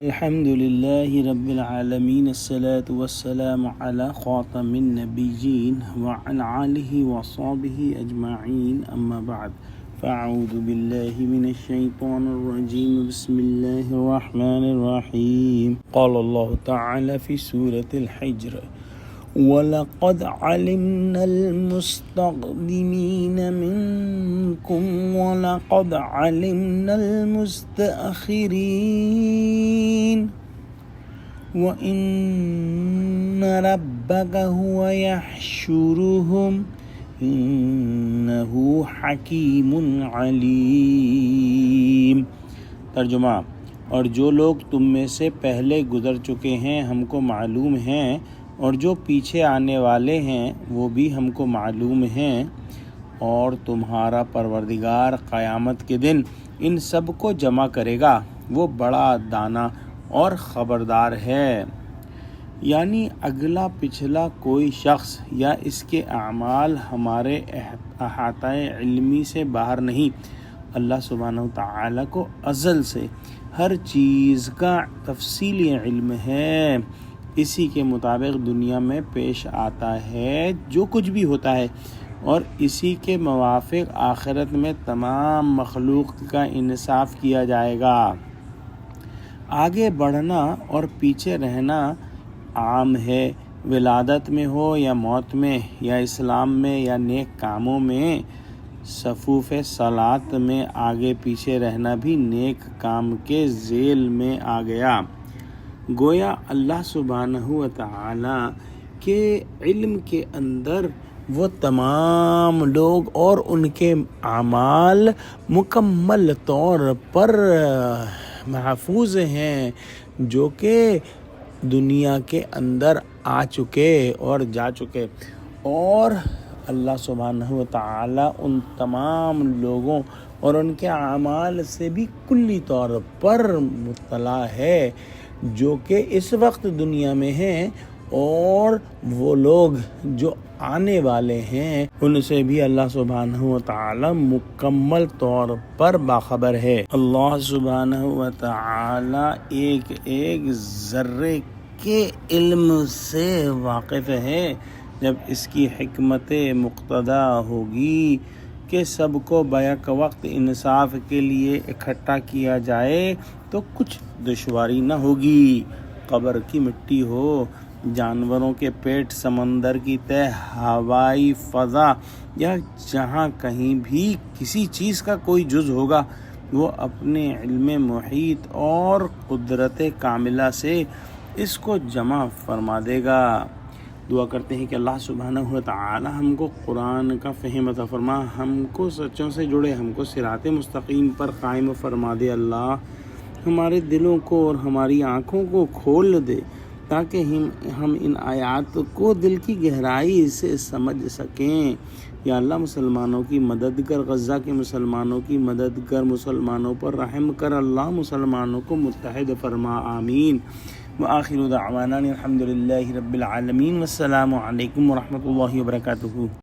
الحمد لله رب العالمين الصلاة والسلام على خاتم النبيين وعلى آله وصحبه أجمعين أما بعد فأعوذ بالله من الشيطان الرجيم بسم الله الرحمن الرحيم قال الله تعالى في سورة الحجر وَلَقَدْ عَلِمْنَا الْمُسْتَقْدِمِينَ مِنْكُمْ وَلَقَدْ عَلِمْنَا الْمُسْتَأْخِرِينَ وَإِنَّ رَبَّكَ هُوَ يَحْشُرُهُمْ إِنَّهُ حَكِيمٌ عَلِيمٌ۔ ترجمہ: اور جو لوگ تم میں سے پہلے گزر چکے ہیں ہم کو معلوم ہیں، اور جو پیچھے آنے والے ہیں وہ بھی ہم کو معلوم ہیں، اور تمہارا پروردگار قیامت کے دن ان سب کو جمع کرے گا، وہ بڑا دانا اور خبردار ہے۔ یعنی اگلا پچھلا کوئی شخص یا اس کے اعمال ہمارے احاطہ علمی سے باہر نہیں۔ اللہ سبحانہ وتعالی کو ازل سے ہر چیز کا تفصیلی علم ہے، اسی کے مطابق دنیا میں پیش آتا ہے جو کچھ بھی ہوتا ہے، اور اسی کے موافق آخرت میں تمام مخلوق کا انصاف کیا جائے گا۔ آگے بڑھنا اور پیچھے رہنا عام ہے، ولادت میں ہو یا موت میں، یا اسلام میں یا نیک کاموں میں۔ صفوف صلاۃ میں آگے پیچھے رہنا بھی نیک کام کے ذیل میں آ گیا۔ گویا اللہ سبحانہ وتعالی کے علم کے اندر وہ تمام لوگ اور ان کے اعمال مکمل طور پر محفوظ ہیں جو کہ دنیا کے اندر آ چکے اور جا چکے، اور اللہ سبحانہ وتعالی ان تمام لوگوں اور ان کے اعمال سے بھی کلی طور پر مطلع ہے جو کہ اس وقت دنیا میں ہیں، اور وہ لوگ جو آنے والے ہیں ان سے بھی اللہ سبحانہ وتعالی مکمل طور پر باخبر ہے۔ اللہ سبحانہ وتعالی ایک ایک ذرے کے علم سے واقف ہے۔ جب اس کی حکمت مقتضی ہوگی کہ سب کو بیک وقت انصاف کے لیے اکٹھا کیا جائے تو کچھ دشواری نہ ہوگی۔ قبر کی مٹی ہو، جانوروں کے پیٹ، سمندر کی تہ، ہوائی فضا، یا جہاں کہیں بھی کسی چیز کا کوئی جز ہوگا، وہ اپنے علم محیط اور قدرت کاملہ سے اس کو جمع فرما دے گا۔ دعا کرتے ہیں کہ اللہ سبحانہ وتعالی ہم کو قرآن کا فہم عطا فرما، ہم کو سچوں سے جڑے، ہم کو صراط مستقیم پر قائم فرما دے۔ اللہ ہمارے دلوں کو اور ہماری آنکھوں کو کھول دے تاکہ ہم ان آیات کو دل کی گہرائی سے سمجھ سکیں۔ یا اللہ مسلمانوں کی مدد کر، غزہ کے مسلمانوں کی مدد کر، مسلمانوں پر رحم کر، اللہ مسلمانوں کو متحد فرما، آمین۔ وآخر دعوانا الحمد للہ رب العالمین، والسلام علیکم ورحمۃ اللہ وبرکاتہ۔